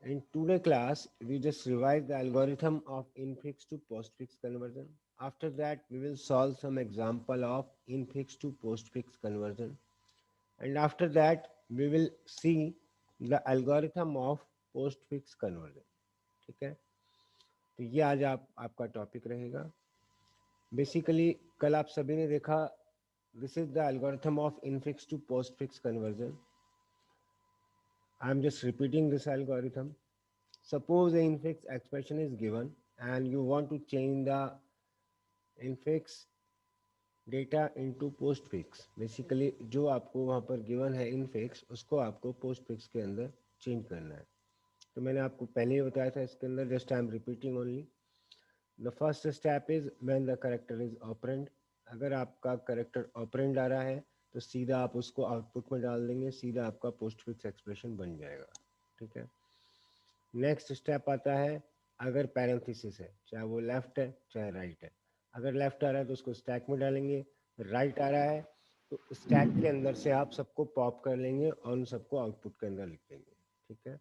In today class, we just revise the algorithm of infix to postfix conversion. After that, we will solve some example of infix to postfix conversion. And after that, we will see the algorithm of postfix conversion. ठीक है, तो ये आज आपका topic रहेगा. Basically कल आप सभी ने देखा, this is the algorithm of infix to postfix conversion. I am just repeating this algorithm. Suppose the infix expression is given and you want to change the infix data into postfix. Basically जो आपको वहाँ पर given है infix, उसको आपको postfix के अंदर change करना है. तो मैंने आपको पहले ही बताया था इसके अंदर, just I am repeating only. The first step is when the character is operand. अगर आपका करेक्टर ऑपरेंड आ रहा है तो सीधा आप उसको आउटपुट में डाल देंगे, सीधा आपका postfix एक्सप्रेशन बन जाएगा. ठीक है. नेक्स्ट स्टेप आता है अगर पैरेंथेसिस है, चाहे वो लेफ्ट है चाहे राइट है. अगर लेफ्ट आ रहा है तो उसको स्टैक में डालेंगे, राइट आ रहा है तो स्टैक के अंदर से आप सबको पॉप कर लेंगे और उन सबको आउटपुट के अंदर लिख देंगे. ठीक है.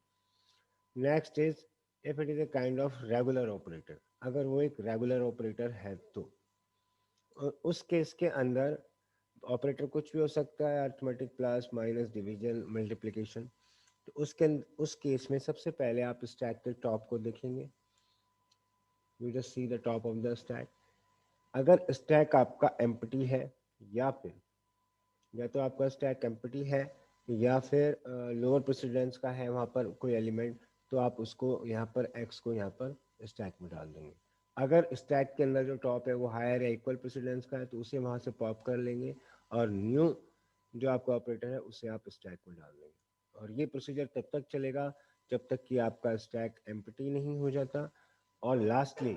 Next is if it is a kind of regular operator. अगर वो एक रेगुलर ऑपरेटर है तो उस केस के अंदर ऑपरेटर कुछ भी हो सकता है, arithmetic, plus, minus, division, multiplication. तो उस केस में सबसे पहले आप स्टैक के टॉप को देखेंगे. You just see the top of the stack. अगर स्टैक आपका एम्प्टी है या फिर या तो आपका स्टैक एम्प्टी है या फिर लोअर प्रेसिडेंस का है वहाँ पर कोई एलिमेंट, तो आप उसको यहाँ पर एक्स को यहाँ पर स्टैक में डाल देंगे. अगर स्टैक के अंदर जो टॉप है वो हायर या इक्वल प्रेसिडेंस का है तो उसे वहाँ से पॉप कर लेंगे और न्यू जो आपका ऑपरेटर है उसे आप स्टैक में डाल देंगे. और ये प्रोसीजर तब तक चलेगा जब तक कि आपका स्टैक एम्प्टी नहीं हो जाता. और लास्टली,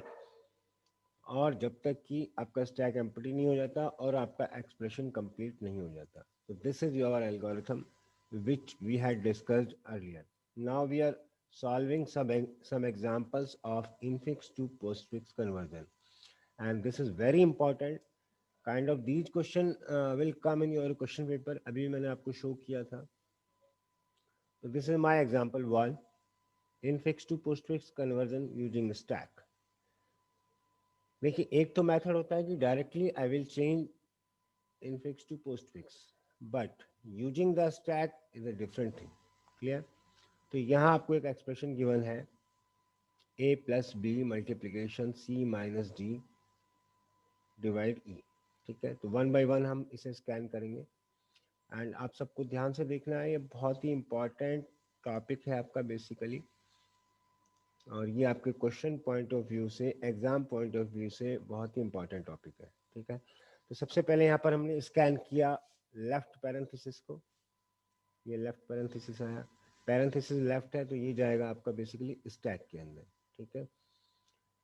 और जब तक कि आपका स्टैक एम्प्टी नहीं हो जाता और आपका एक्सप्रेशन कंप्लीट नहीं हो जाता. तो this is your algorithm which we had discussed earlier. Now we are solving some examples of infix to postfix conversion, and this is very important. Kind of these question will come in your question paper. अभी मैंने आपको show किया था. So this is my example one, infix to postfix conversion using stack. देखिए एक तो method होता है कि directly I will change infix to postfix, but using the stack is a different thing. Clear? तो यहाँ आपको एक एक्सप्रेशन गिवन है a plus B multiplication c minus D divide e. ठीक है. तो वन बाय वन हम इसे स्कैन करेंगे. एंड आप सबको ध्यान से देखना है, ये बहुत ही इंपॉर्टेंट टॉपिक है आपका बेसिकली. और ये आपके क्वेश्चन पॉइंट ऑफ व्यू से, एग्जाम पॉइंट ऑफ व्यू से बहुत ही इंपॉर्टेंट टॉपिक है. ठीक है. तो सबसे पहले यहाँ पर हमने स्कैन किया लेफ्ट पैरेंथेसिस को. ये लेफ्ट पैरेंथेसिस आया, पैरेंथेसिस लेफ्ट है तो ये जाएगा आपका बेसिकली स्टैक के अंदर. ठीक है.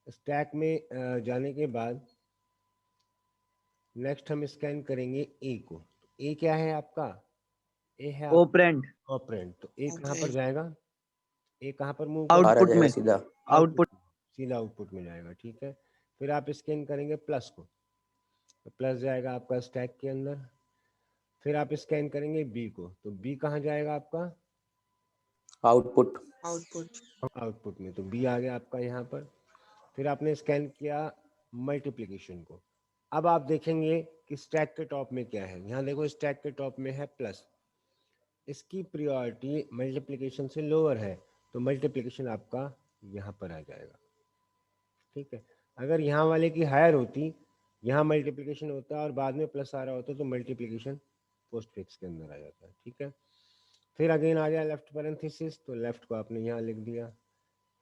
स्टैक में जाने के बाद नेक्स्ट हम स्कैन करेंगे ए को. ए क्या है आपका? ए है आप ऑपरेंड ऑपरेंड. तो ए कहाँ पर जाएगा? ए कहाँ पर मूव बाहर आ आउटपुट करेगा? जाएगा में सीधा. आउटपुट, आउटपुट सीधा आउटपुट में जाएगा. ठीक है. फिर आप स्कैन करेंगे प्लस को, तो प्लस जाएगा आपका स्टैक के अंदर. फिर आप स्कैन करेंगे बी को, तो बी कहाँ जाएगा आपका? आउटपुट. आउटपुट में. तो बी आ गया आपका यहाँ पर. फिर आपने स्कैन किया मल्टीप्लिकेशन को. अब आप देखेंगे कि स्टैक के टॉप में क्या है. यहाँ देखो स्टैक के टॉप में है प्लस, इसकी प्रियोरिटी मल्टीप्लिकेशन से लोअर है, तो मल्टीप्लिकेशन आपका यहाँ पर आ जाएगा. ठीक है. अगर यहाँ वाले की हायर होती, यहाँ मल्टीप्लिकेशन होता और बाद में प्लस आ रहा होता तो मल्टीप्लिकेशन पोस्टफिक्स के अंदर आ जाता है. ठीक है. फिर अगेन आ गया लेफ्ट पैरेंथेसिस, तो लेफ्ट को आपने यहाँ लिख दिया.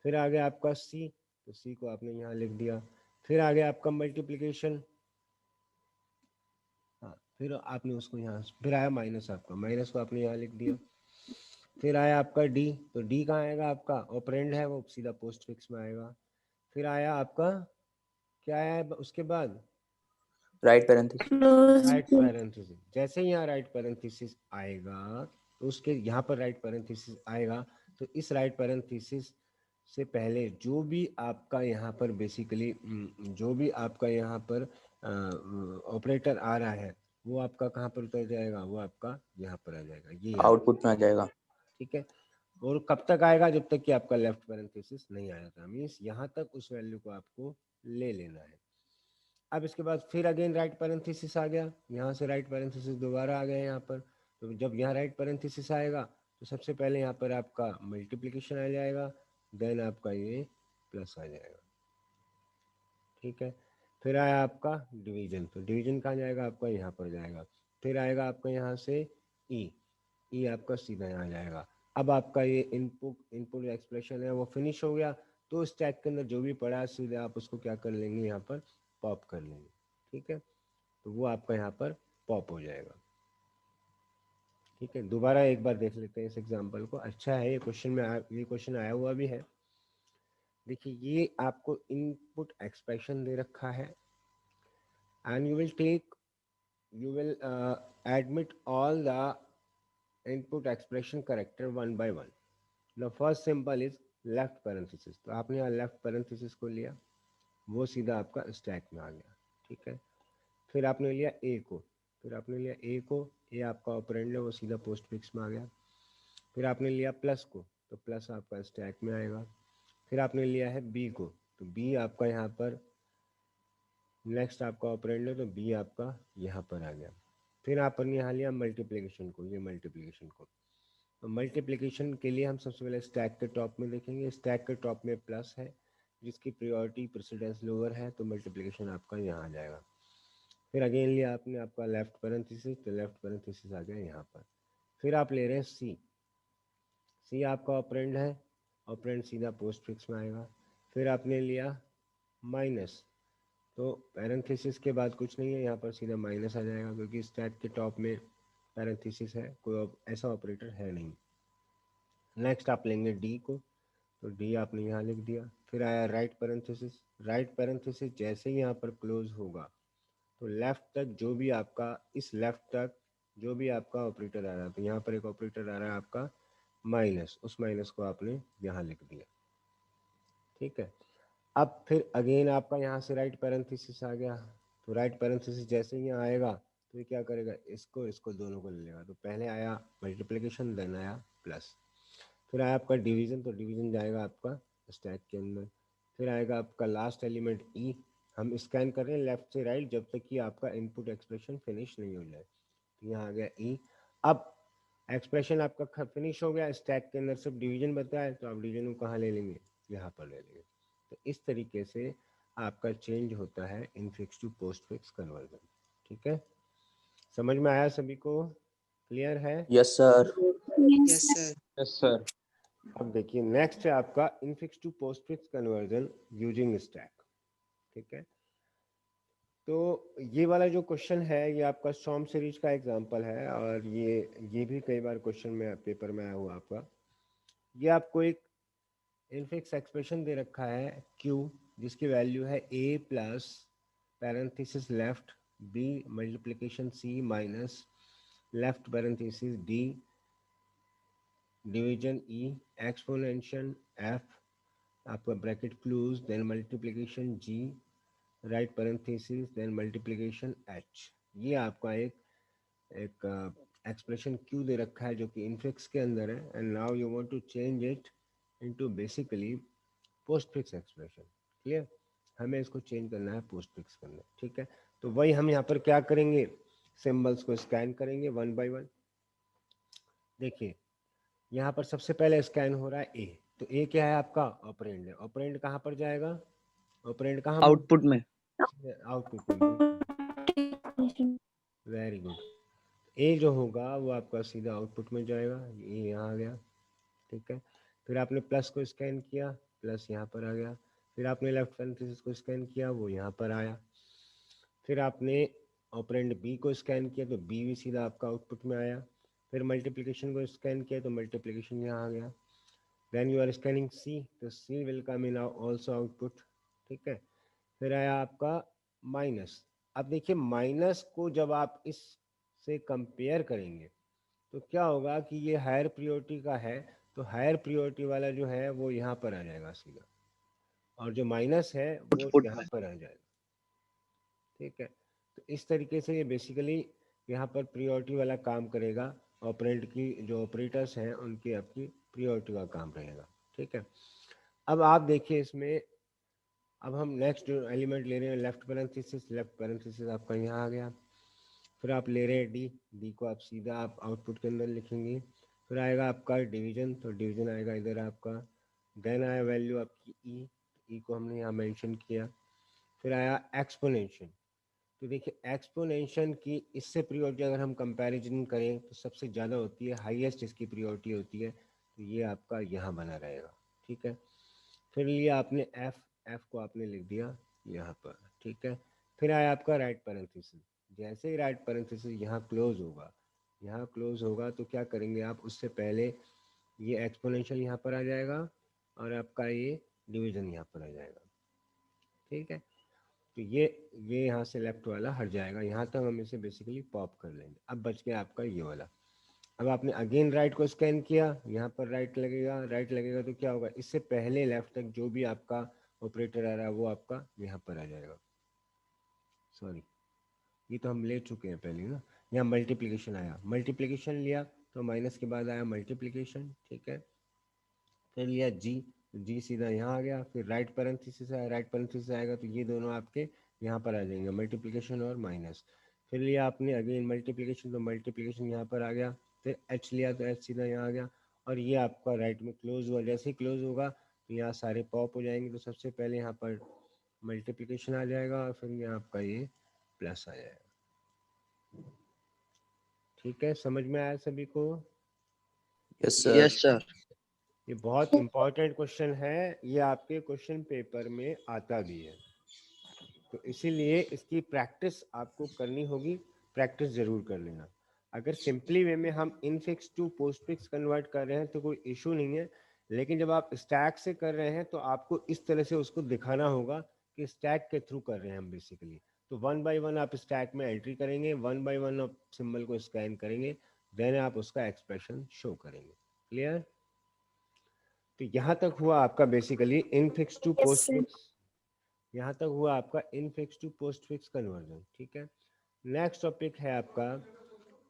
फिर आ गया आपका सी, तो सी को आपने यहाँ लिख दिया. फिर आ गया आपका मल्टीप्लिकेशन, हाँ, फिर आपने उसको यहाँ, फिर आया माइनस, आपका माइनस को आपने यहाँ लिख दिया. फिर आया आपका डी, तो डी कहाँ आएगा? आपका ऑपरेंड है वो सीधा पोस्ट फिक्स में आएगा. फिर आया आपका क्या आया उसके बाद? Right parenthesis. Right parenthesis. जैसे ही यहाँ राइट पैरेंथेसिस आएगा तो उसके यहाँ पर राइट पैरेंथेसिस आएगा, तो इस राइट पैरेंथेसिस से पहले जो भी आपका यहाँ पर बेसिकली जो भी आपका यहाँ पर ऑपरेटर आ रहा है वो आपका कहाँ पर उतर जाएगा? वो आपका यहाँ पर आ जाएगा, ये याद. आउटपुट में आ जाएगा. ठीक है. और कब तक आएगा, जब तक कि आपका लेफ्ट पैरेंथेसिस नहीं आ जाता, मीन्स यहाँ तक उस वैल्यू को आपको ले लेना है। अब इसके बाद फिर अगेन राइट पैरेंथेसिस आ गया, यहाँ से राइट पैरेंथेसिस दोबारा आ गया यहाँ पर। तो जब यहाँ राइट पैरेंथेसिस आएगा तो सबसे पहले यहाँ पर आपका मल्टीप्लिकेशन आ जाएगा, देन आपका ये प्लस आ जाएगा, ठीक है। फिर आया आपका डिवीजन, तो डिवीजन कहाँ जाएगा आपका, यहाँ पर जाएगा। फिर आएगा आपका यहाँ से ई आपका सीधा यहाँ जाएगा। अब आपका ये इनपुट एक्सप्रेशन है वो फिनिश हो गया। तो स्टैक के अंदर जो भी पड़ा है सीधे आप उसको क्या कर लेंगे, यहाँ पर पॉप कर लेंगे, ठीक है। तो वो आपका यहाँ पर पॉप हो जाएगा, ठीक है। दोबारा एक बार देख लेते हैं इस एग्जांपल को, अच्छा है ये क्वेश्चन में ये क्वेश्चन आया हुआ भी है। देखिए ये आपको इनपुट एक्सप्रेशन दे रखा है and you will admit all the input expression character one by one. The first symbol is left parenthesis, तो आपने यहाँ लेफ्ट पैरेंथेसिस को लिया, वो सीधा आपका स्टैक में आ गया, ठीक है। फिर आपने लिया ए आपका ऑपरेंड है वो सीधा पोस्ट फिक्स में आ गया। फिर आपने लिया प्लस को, तो प्लस आपका स्टैक में आएगा। फिर आपने लिया है बी को, तो बी आपका यहाँ पर नेक्स्ट आपका ऑपरेंड है, तो बी आपका यहाँ पर आ गया। फिर आपने यहाँ लिया मल्टीप्लिकेशन को, ये मल्टीप्लिकेशन को, तो मल्टीप्लिकेशन के लिए हम सबसे पहले स्टैक के टॉप में देखेंगे। स्टैक के टॉप में प्लस है जिसकी प्रायोरिटी प्रेसिडेंस लोअर है, तो मल्टीप्लिकेशन आपका यहाँ आ जाएगा। फिर अगेन लिया आपने आपका लेफ्ट पैरेंथेसिस, तो लेफ्ट पैरेंथेसिस आ गया यहाँ पर। फिर आप ले रहे हैं सी आपका ऑपरेंड है, ऑपरेंड सीधा पोस्ट फिक्स में आएगा। फिर आपने लिया माइनस, तो पैरेंथेसिस के बाद कुछ नहीं है, यहाँ पर सीधा माइनस आ जाएगा क्योंकि स्टैक के टॉप में पैरेंथेसिस है, कोई ऐसा ऑपरेटर है नहीं। नेक्स्ट आप लेंगे डी को, तो डी आपने यहाँ लिख दिया। फिर आया राइट पैरेंथेसिस जैसे ही यहाँ पर क्लोज होगा तो लेफ्ट तक जो भी आपका इस लेफ्ट तक जो भी आपका ऑपरेटर आ रहा है, तो यहाँ पर एक ऑपरेटर आ रहा है आपका माइनस, उस माइनस को आपने यहाँ लिख दिया, ठीक है। अब फिर अगेन आपका यहाँ से राइट पैरेंथेसिस आ गया, तो राइट पैरेंथेसिस जैसे ही यहाँ आएगा तो ये क्या करेगा, इसको दोनों को ले लेगा। तो पहले आया मल्टीप्लिकेशन, देन आया प्लस। फिर आया आपका डिवीजन, तो डिवीजन जाएगा आपका स्टैक के अंदर। फिर आएगा आपका लास्ट एलिमेंट ई, हम स्कैन कर रहे हैं लेफ्ट से राइट जब तक कि आपका इनपुट एक्सप्रेशन फिनिश नहीं हो जाए, तो यहाँ आ गया ई। अब एक्सप्रेशन आपका फिनिश हो गया, स्टैक के अंदर सिर्फ डिवीजन बताया, तो आप डिवीजन को कहाँ ले लेंगे, यहाँ पर ले लेंगे। तो इस तरीके से आपका चेंज होता है infix to post fix conversion, ठीक है। समझ में आया सभी को, क्लियर है? Yes sir. Yes, sir. Yes sir. अब देखिए नेक्स्ट है आपका infix to post fix conversion using stack, ठीक है। तो ये वाला जो क्वेश्चन है ये आपका स्टॉर्म सीरीज का एग्जांपल है, और ये भी कई बार क्वेश्चन में पेपर में आया हुआ आपका। ये आपको एक इनफिक्स एक्सप्रेशन दे रखा है q, जिसकी वैल्यू है a plus parenthesis left b multiplication c minus left parenthesis d division e exponential f आपका bracket close, then multiplication g right parenthesis, then multiplication h। ये आपका एक एक्सप्रेशन q दे रखा है जो कि इनफिक्स के अंदर है, and now you want to change it into basically post fix expression. Clear, हमें इसको चेंज करना है पोस्ट फिक्स के अंदर, ठीक है। तो वही हम यहाँ पर क्या करेंगे, सिंबल्स को स्कैन करेंगे वन बाय वन। देखिए यहाँ पर सबसे पहले स्कैन हो रहा है ए, तो ए क्या है आपका ऑपरेंड है, ऑपरेंड कहाँ पर जाएगा, ऑपरेंड कहाँ, आउटपुट में। आउटपुट में, वेरी गुड। ए जो होगा वो आपका सीधा आउटपुट में जाएगा, ये यहाँ आ गया, ठीक है। फिर आपने प्लस को स्कैन किया, प्लस यहाँ पर आ गया। फिर आपने लेफ्ट पैरेंथेसिस को स्कैन किया, वो यहाँ पर आया। फिर आपने ऑपरेंड बी को स्कैन किया, तो बी भी सीधा आपका आउटपुट में आया। फिर मल्टीप्लिकेशन को स्कैन किया, तो मल्टीप्लिकेशन यहाँ आ गया। Then you are scanning C, तो C will come in also output, ठीक है। फिर आया आपका माइनस। अब देखिए माइनस को जब आप इस से कंपेयर करेंगे तो क्या होगा कि ये हायर प्रायोरिटी का है, तो हायर प्रायोरिटी वाला जो है वो यहाँ पर आ जाएगा सीधा, और जो माइनस है वो आउटपुट यहाँ में। पर आ जाएगा, ठीक है। तो इस तरीके से ये बेसिकली यहाँ पर प्रायोरिटी वाला काम करेगा ऑपरेंड की जो ऑपरेटर्स हैं उनकी आपकी प्रियोरिटी का काम रहेगा। ठीक है, अब आप देखिए इसमें, अब हम नेक्स्ट जो एलिमेंट ले रहे हैं लेफ्ट पैरेंथेसिस आपका यहाँ आ गया। फिर आप ले रहे हैं डी, डी को आप सीधा आप आउटपुट के अंदर लिखेंगे। फिर आएगा आपका डिवीजन, तो डिवीजन आएगा इधर आपका। देन आया वैल्यू आपकी ई, ई को हमने यहाँ मेंशन किया। फिर आया एक्सपोनेंशियल, तो देखिए एक्सपोनेंशियल की इससे प्रियोरिटी अगर हम कंपैरिजन करें तो सबसे ज़्यादा होती है, हाईएस्ट इसकी प्रियोरिटी होती है, तो ये आपका यहाँ बना रहेगा। ठीक है, फिर लिया आपने एफ, एफ को आपने लिख दिया यहाँ पर। ठीक है, फिर आया आपका राइट पैरेंथेसिस। जैसे ही राइट पैरेंथेसिस यहाँ क्लोज होगा, यहाँ क्लोज होगा तो क्या करेंगे आप, उससे पहले ये एक्सपोनेंशियल यहाँ पर आ जाएगा और आपका ये डिवीजन यहाँ पर आ जाएगा। ठीक है, तो ये यहाँ से लेफ्ट वाला हट जाएगा, यहाँ तक हम इसे बेसिकली पॉप कर लेंगे। अब बच गया आपका ये वाला। अब आपने अगेन राइट को स्कैन किया, यहाँ पर राइट लगेगा, राइट लगेगा तो क्या होगा, इससे पहले लेफ्ट तक जो भी आपका ऑपरेटर आ रहा है वो आपका यहाँ पर आ जाएगा। सॉरी, ये तो हम ले चुके हैं पहले ना। यहाँ मल्टीप्लिकेशन आया, मल्टीप्लिकेशन लिया तो माइनस के बाद आया मल्टीप्लिकेशन। ठीक है, फिर लिया जी, जी सीधा यहाँ आ गया। फिर राइट पैरेंथेसिस आया, राइट पैरेंथेसिस आएगा तो ये दोनों आपके यहाँ पर आ जाएंगे, मल्टीप्लिकेशन और माइनस। फिर लिया आपने अगेन मल्टीप्लिकेशन, तो मल्टीप्लिकेशन यहाँ पर आ गया। फिर एच लिया तो एच सीधा यहाँ आ गया, और ये आपका राइट में क्लोज हुआ। जैसे ही क्लोज होगा तो यहाँ सारे पॉप हो जाएंगे, तो सबसे पहले यहाँ पर मल्टीप्लिकेशन आ जाएगा और फिर यहाँ आपका ये प्लस आ जाएगा। ठीक है, समझ में आया सभी को? Yes yes sir. सर। ये बहुत इंपॉर्टेंट क्वेश्चन है, ये आपके क्वेश्चन पेपर में आता भी है, तो इसीलिए इसकी प्रैक्टिस आपको करनी होगी, प्रैक्टिस ज़रूर कर लेना। अगर सिंपली वे में हम infix to post fix convert कर रहे हैं तो कोई इशू नहीं है, लेकिन जब आप स्टैक से कर रहे हैं तो आपको इस तरह से उसको दिखाना होगा कि स्टैक के थ्रू कर रहे हैं हम बेसिकली। तो वन बाय वन आप स्टैक में एंट्री करेंगे, वन बाय वन आप सिंबल को स्कैन करेंगे, देन आप उसका एक्सप्रेशन शो करेंगे। क्लियर? तो यहाँ तक हुआ आपका basically infix to yes post sir. Fix, यहाँ तक हुआ आपका infix to post fix conversion. ठीक है, नेक्स्ट टॉपिक है आपका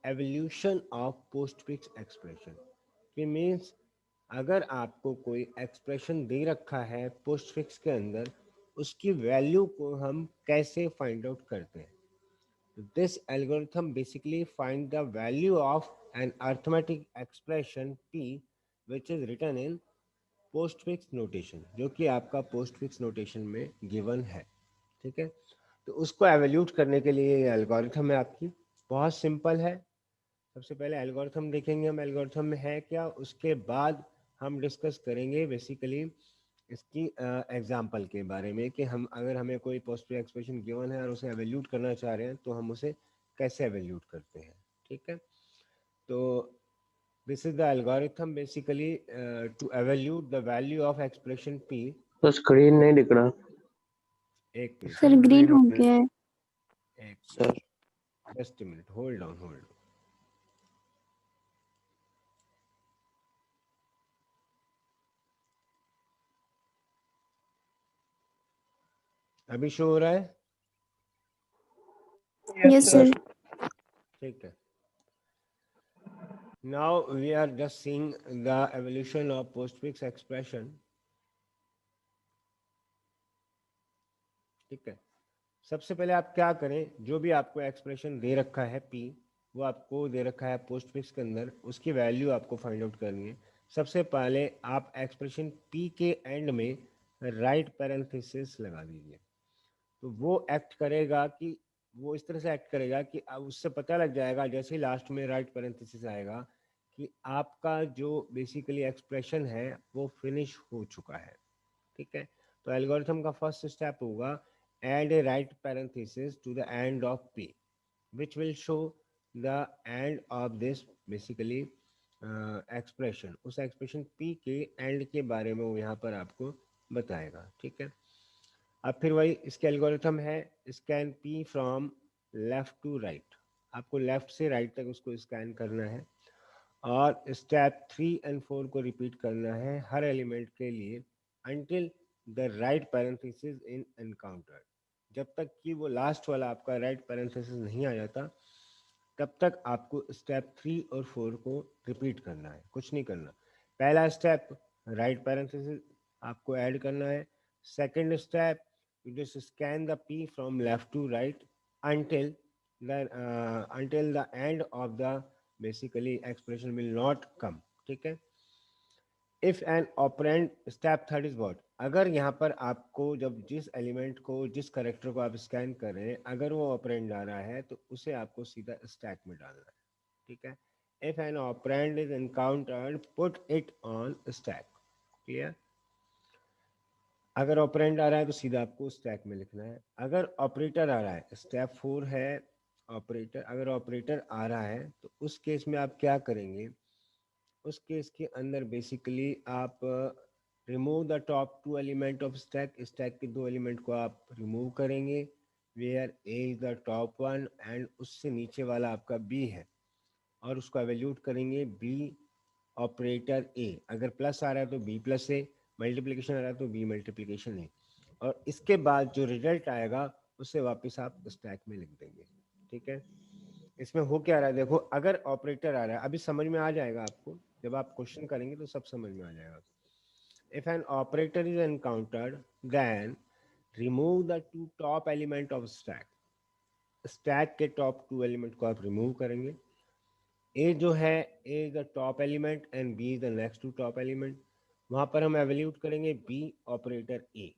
evaluation of post fix expression. कि मीन्स अगर आपको कोई एक्सप्रेशन दे रखा है पोस्ट फिक्स के अंदर, उसकी वैल्यू को हम कैसे फाइंड आउट करते हैं। This algorithm basically find the value of an arithmetic expression p which is written in post fix notation, जो कि आपका पोस्ट फिक्स नोटेशन में गिवन है। ठीक है, तो उसको एवेल्यूट करने के लिए ये एल्गोरिथम है आपकी, बहुत सिंपल है। सबसे पहले एल्गोरिथम देखेंगे हम, एल्गोरिथम में है क्या, उसके बाद हम डिस्कस करेंगे बेसिकली इसकी एग्जांपल के बारे में कि हम अगर हमें कोई पोस्ट फिक्स एक्सप्रेशन गिवन है और उसे एवेल्यूट करना चाह रहे हैं तो हम उसे कैसे एवेल्यूट करते हैं। ठीक है, तो this is the algorithm basically to evaluate the value of expression p। तो स्क्रीन नहीं दिख रहा। एक मिनट, सर ग्रीन हो गया है। एक sir just minute, hold on hold. अभी शो हो रहा है? Yes sir. ठीक है, now we are just seeing the evolution of postfix expression। ठीक है, सबसे पहले आप क्या करें, जो भी आपको एक्सप्रेशन दे रखा है p, वो आपको दे रखा है पोस्टफिक्स के अंदर, उसकी वैल्यू आपको फाइंड आउट करनी है। सबसे पहले आप एक्सप्रेशन p के एंड में राइट पैरेंथेसिस लगा दीजिए। तो वो एक्ट करेगा कि वो इस तरह से एक्ट करेगा कि अब उससे पता लग जाएगा जैसे ही लास्ट में राइट पैरेंथेसिस आएगा कि आपका जो बेसिकली एक्सप्रेशन है वो फिनिश हो चुका है। ठीक है, तो एल्गोरिथम का फर्स्ट स्टेप होगा add a right parenthesis to the end of p which will show the end of this basically expression। उस एक्सप्रेशन p के एंड के बारे में वो यहाँ पर आपको बताएगा। ठीक है, अब फिर वही इसके एल्गोरिथम है scan p from left to right, आपको लेफ्ट से राइट तक उसको स्कैन करना है और स्टेप 3 एंड 4 को रिपीट करना है हर एलिमेंट के लिए until the right parenthesis in encountered, जब तक कि वो लास्ट वाला आपका राइट पैरेंथेसिस नहीं आ जाता तब तक आपको स्टेप 3 और 4 को रिपीट करना है, कुछ नहीं करना। पहला स्टेप राइट पैरेंथेसिस आपको ऐड करना है। Second step you just scan the p from left to right until the end of the basically expression will not come, ठीक है। If an operand, step third is what, अगर यहाँ पर आपको जब जिस एलिमेंट को जिस करेक्टर को आप स्कैन कर रहे हैं अगर वो ऑपरेंड आ रहा है तो उसे आपको सीधा स्टैक में डालना है, ठीक है। If an operand is encountered put it on stack, clear. अगर ऑपरेंड आ रहा है तो सीधा आपको स्टैक में लिखना है। अगर ऑपरेटर आ रहा है, स्टेप 4 है ऑपरेटर, अगर ऑपरेटर आ रहा है तो उस केस में आप क्या करेंगे, उस केस के अंदर बेसिकली आप remove the top 2 element of stack, stack के 2 एलिमेंट को आप रिमूव करेंगे, where A is the top one and उससे नीचे वाला आपका बी है, और उसको एवेल्यूट करेंगे बी ऑपरेटर ए। अगर प्लस आ रहा है तो बी प्लस ए, मल्टीप्लिकेशन आ रहा है तो बी मल्टीप्लिकेशन ए, और इसके बाद जो रिजल्ट आएगा उसे वापस आप स्टैक में लिख देंगे, ठीक है। इसमें हो क्या रहा है देखो, अगर ऑपरेटर आ रहा है, अभी समझ में आ जाएगा आपको, जब आप क्वेश्चन करेंगे तो सब समझ में आ जाएगा। If an operator is encountered then remove the 2 top element of stack, stack के टॉप 2 एलिमेंट को आप रिमूव करेंगे। ए जो है, A is the top element and B is the next to top element, वहां पर हम एवेल्यूट करेंगे बी ऑपरेटर ए,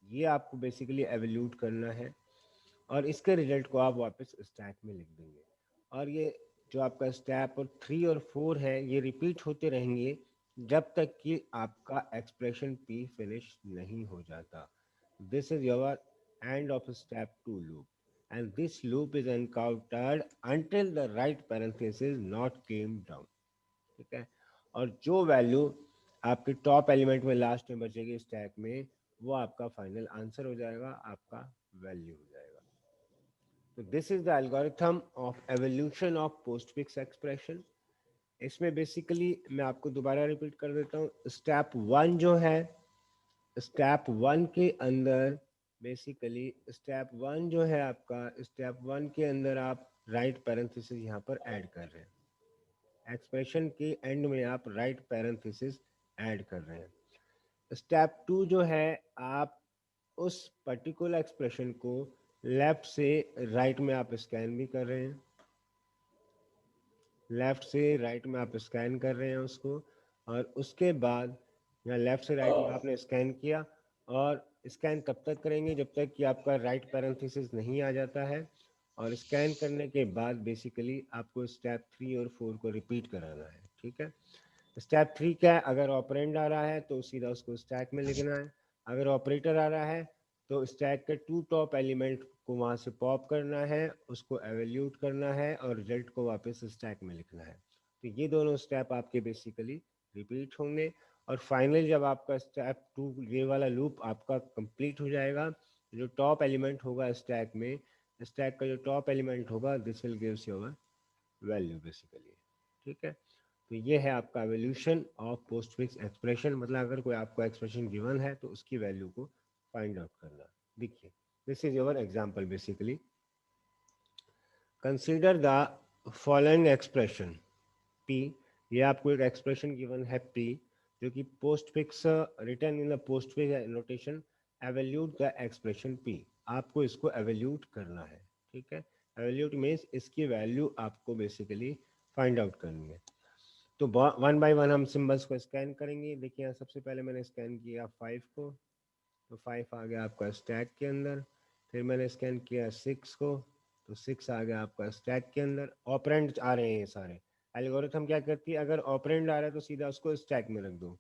ये आपको बेसिकली एवेल्यूट करना है, और इसके रिजल्ट को आप वापस स्टैक में लिख देंगे। और ये जो आपका स्टेप और 3 और 4 है ये रिपीट होते रहेंगे जब तक कि आपका एक्सप्रेशन पी फिनिश नहीं हो जाता। This is your end of step 2 loop and this loop is encountered until the right parenthesis not came down, ठीक है। और जो वैल्यू आपके टॉप एलिमेंट में लास्ट में बचेगी स्टैक में वो आपका फाइनल आंसर हो जाएगा, आपका वैल्यू हो जाएगा। तो this is the algorithm of evolution of postfix expression. इसमें बेसिकली मैं आपको दोबारा रिपीट कर देता हूँ। स्टेप 1 जो है, स्टेप 1 के अंदर बेसिकली स्टेप 1 जो है आपका, स्टेप 1 के अंदर आप राइट पैरेंथेसिस यहाँ पर ऐड कर रहे हैं, एक्सप्रेशन के एंड में आप राइट पैरेंथेसिस ऐड कर रहे हैं। स्टेप 2 जो है, आप उस पर्टिकुलर एक्सप्रेशन को लेफ्ट से राइट में आप स्कैन भी कर रहे हैं, लेफ्ट से राइट में आप स्कैन कर रहे हैं उसको, और उसके बाद या लेफ्ट से राइट में आपने स्कैन किया, और स्कैन तब तक करेंगे जब तक कि आपका राइट पैरेंथेसिस नहीं आ जाता है, और स्कैन करने के बाद बेसिकली आपको स्टेप 3 और 4 को रिपीट कराना है, ठीक है। स्टेप 3 क्या है, अगर ऑपरेंड आ रहा है तो सीधा उसको स्टैक में लिखना है, अगर ऑपरेटर आ रहा है तो स्टैक के 2 टॉप एलिमेंट को वहाँ से पॉप करना है, उसको एवेल्यूट करना है और रिजल्ट को वापस स्टैक में लिखना है। तो ये दोनों स्टेप आपके बेसिकली रिपीट होंगे, और फाइनली जब आपका स्टेप 2 ये वाला लूप आपका कंप्लीट हो जाएगा, जो टॉप एलिमेंट होगा स्टैक में, स्टैक का जो टॉप एलिमेंट होगा this will gives your value basically, ठीक है। तो ये है आपका एवोल्यूशन ऑफ पोस्टफिक्स एक्सप्रेशन, मतलब अगर कोई आपको एक्सप्रेशन गिवन है तो उसकी वैल्यू को फाइंड आउट करना। देखिए this is your example basically, consider the following expression p, ये आपको एक एक्सप्रेशन गिवन है p जो कि postfix return in the postfix notation evaluate the expression p, आपको इसको एवेल्यूट करना है, ठीक है। एवेल्यूट मीन्स इसकी वैल्यू आपको बेसिकली फाइंड आउट करनी है। तो 1 बाय 1 हम सिंबल्स को स्कैन करेंगे। देखिए यहाँ सबसे पहले मैंने स्कैन किया 5 को, तो 5 आ गया आपका स्टैक के अंदर। फिर मैंने स्कैन किया 6 को, तो 6 आ गया आपका स्टैक के अंदर। ऑपरेंड आ रहे हैं ये सारे, एल्गोरिथम क्या करती है, अगर ऑपरेंड आ रहा है तो सीधा उसको स्टैक में रख दो।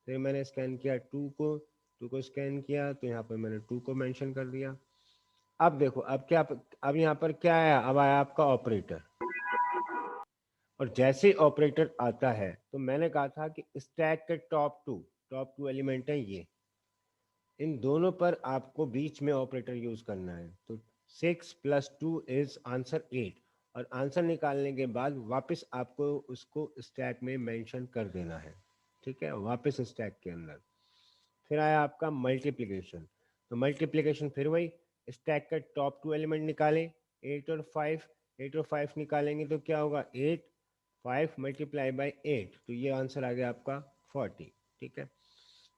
फिर मैंने स्कैन किया 2 को, 2 को स्कैन किया तो यहाँ पर मैंने 2 को मेंशन कर दिया। अब देखो अब क्या, अब यहाँ पर क्या आया, अब आया आपका ऑपरेटर, और जैसे ऑपरेटर आता है तो मैंने कहा था कि स्टैक के टॉप टू एलिमेंट है ये, इन दोनों पर आपको बीच में ऑपरेटर यूज करना है। तो 6 + 2 इज आंसर 8, और आंसर निकालने के बाद वापस आपको उसको स्टैक में मेंशन कर देना है, ठीक है, वापस स्टैक के अंदर। फिर आया आपका मल्टीप्लिकेशन, तो मल्टीप्लिकेशन फिर वही, स्टैक का टॉप 2 एलिमेंट निकाले 8 और 5, 8 और 5 निकालेंगे तो क्या होगा 8, 5 मल्टीप्लाई बाई 8, तो ये आंसर आ गया आपका 40। ठीक है,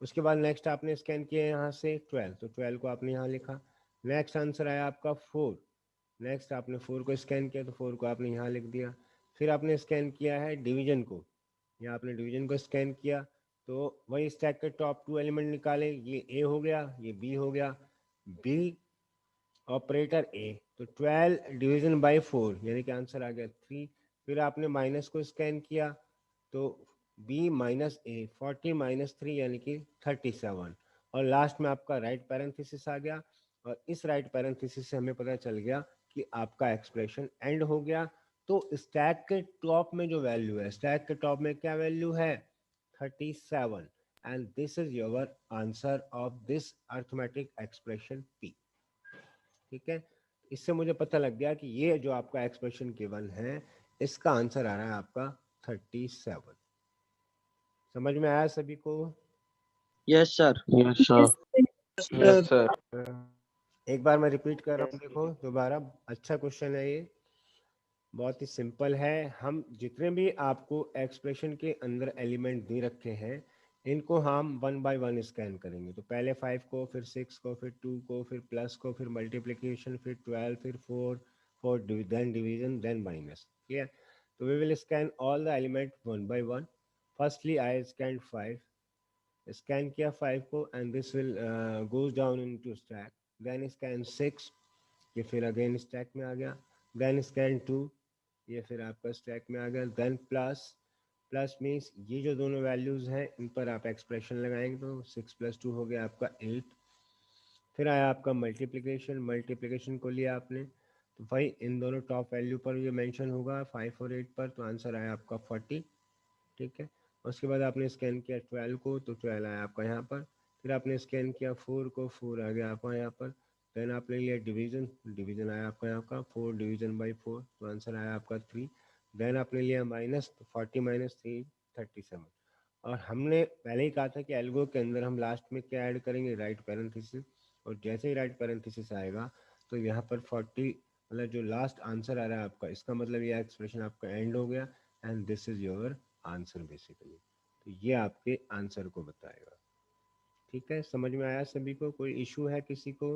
उसके बाद नेक्स्ट आपने स्कैन किया यहाँ से 12, तो 12 को आपने यहाँ लिखा। नेक्स्ट आंसर आया आपका 4, नेक्स्ट आपने 4 को स्कैन किया तो 4 को आपने यहाँ लिख दिया। फिर आपने स्कैन किया है डिवीजन को, यहाँ आपने डिवीजन को स्कैन किया तो वही स्टैक के टॉप 2 एलिमेंट निकाले, ये ए हो गया, ये बी हो गया, बी ऑपरेटर ए, तो 12 डिवीजन बाय 4 यानी कि आंसर आ गया 3। फिर आपने माइनस को स्कैन किया तो बी माइनस ए, 40 माइनस 3 यानी कि 37, और लास्ट में आपका राइट पैरेंथेसिस आ गया, और इस राइट पैरेंथेसिस से हमें पता चल गया कि आपका एक्सप्रेशन एंड हो गया। तो स्टैक के टॉप में जो वैल्यू है, स्टैक के टॉप में क्या वैल्यू है 37, and this is your answer of this arithmetic expression P. ठीक है, इससे मुझे पता लग गया कि ये जो आपका एक्सप्रेशन गिवन है इसका आंसर आ रहा है आपका 37। समझ में आया सभी को? Yes sir. Yes sir. Yes, sir. एक बार मैं रिपीट कर रहा हूँ, देखो दोबारा, अच्छा क्वेश्चन है ये, बहुत ही सिंपल है। हम जितने भी आपको एक्सप्रेशन के अंदर एलिमेंट दे रखे हैं इनको हम 1 बाय 1 स्कैन करेंगे। तो पहले 5 को, फिर 6 को, फिर 2 को, फिर प्लस को, फिर मल्टीप्लिकेशन, फिर 12, फिर 4 then division, then minus. Clear? तो we will scan all the element 1 by 1। Firstly I scan 5, scan किया 5 को, and this will goes down into stack. Then scan 6, ये फिर अगेन स्टैक में आ गया। देन स्कैन 2, ये फिर आपका स्टैक में आ गया। देन प्लस, प्लस मीन्स ये जो दोनों वैल्यूज हैं इन पर आप एक्सप्रेशन लगाएंगे तो 6 + 2 हो गया आपका 8। फिर आया आपका मल्टीप्लिकेशन, मल्टीप्लिकेशन को लिया आपने तो भाई इन दोनों टॉप वैल्यू पर ये मेंशन होगा 5 और 8 पर, तो आंसर आया आपका 40। ठीक है, उसके बाद आपने स्कैन किया 12 को तो 12 आया आपका यहाँ पर। फिर आपने स्कैन किया 4 को, 4 आ गया आपका यहाँ पर। देन आपने लिया डिवीजन, डिवीजन आया आपका यहाँ का 4 डिवीजन बाई 4, तो आंसर आया आपका 3। देन आपने लिया माइनस, तो 40 माइनस 3 37। और हमने पहले ही कहा था कि एल्गो के अंदर हम लास्ट में क्या ऐड करेंगे, राइट पैरेंथेसिस, और जैसे ही राइट पैरेंथेसिस आएगा तो यहाँ पर 40 मतलब जो लास्ट आंसर आ रहा है आपका, इसका मतलब ये एक्सप्रेशन आपका एंड हो गया, and this is your answer basically. तो ये आपके आंसर को बताएगा। ठीक है, समझ में आया सभी को? कोई इशू है किसी को?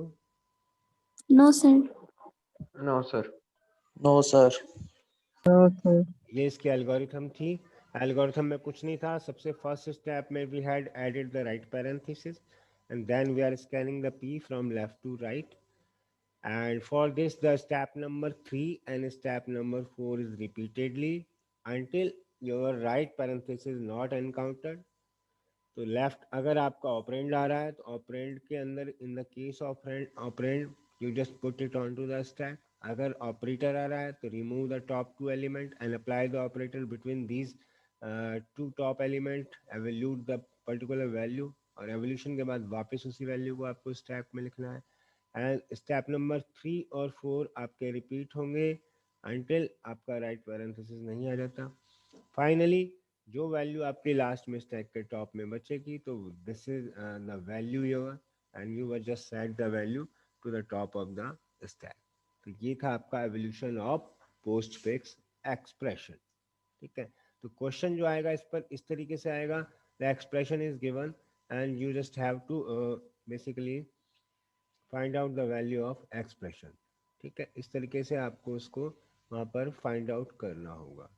No sir. No, sir. No sir. ये इसकी एल्गोरिथम थी। एल्गोरिथम में कुछ नहीं था, सबसे फर्स्ट स्टेप में we had added the right parenthesis and then we are scanning the P from left to right, and for this the step number 3 and step number 4 is repeatedly until your right parenthesis is not encountered। तो left अगर आपका operand आ रहा है तो operand के अंदर in the case of operand you just put it on to the stack. अगर ऑपरेटर आ रहा है तो remove the top 2 element and apply the operator between these 2 top element, evaluate the particular value, और evaluation के बाद वापस उसी वैल्यू को आपको स्टैक में लिखना है। एंड स्टेप नंबर 3 और 4 आपके रिपीट होंगे अंटिल आपका राइट पैरेंथेसिस नहीं आ जाता। फाइनली जो वैल्यू आपकी लास्ट में स्टैक के टॉप में बचेगी तो this is the value your, and you were just set the value to the top of the stack. तो ये था आपका एवोल्यूशन ऑफ पोस्टफिक्स एक्सप्रेशन। ठीक है, तो क्वेश्चन जो आएगा इस पर इस तरीके से आएगा, the expression is given and you just have to basically find out the value of expression. ठीक है, इस तरीके से आपको उसको वहाँ पर फाइंड आउट करना होगा।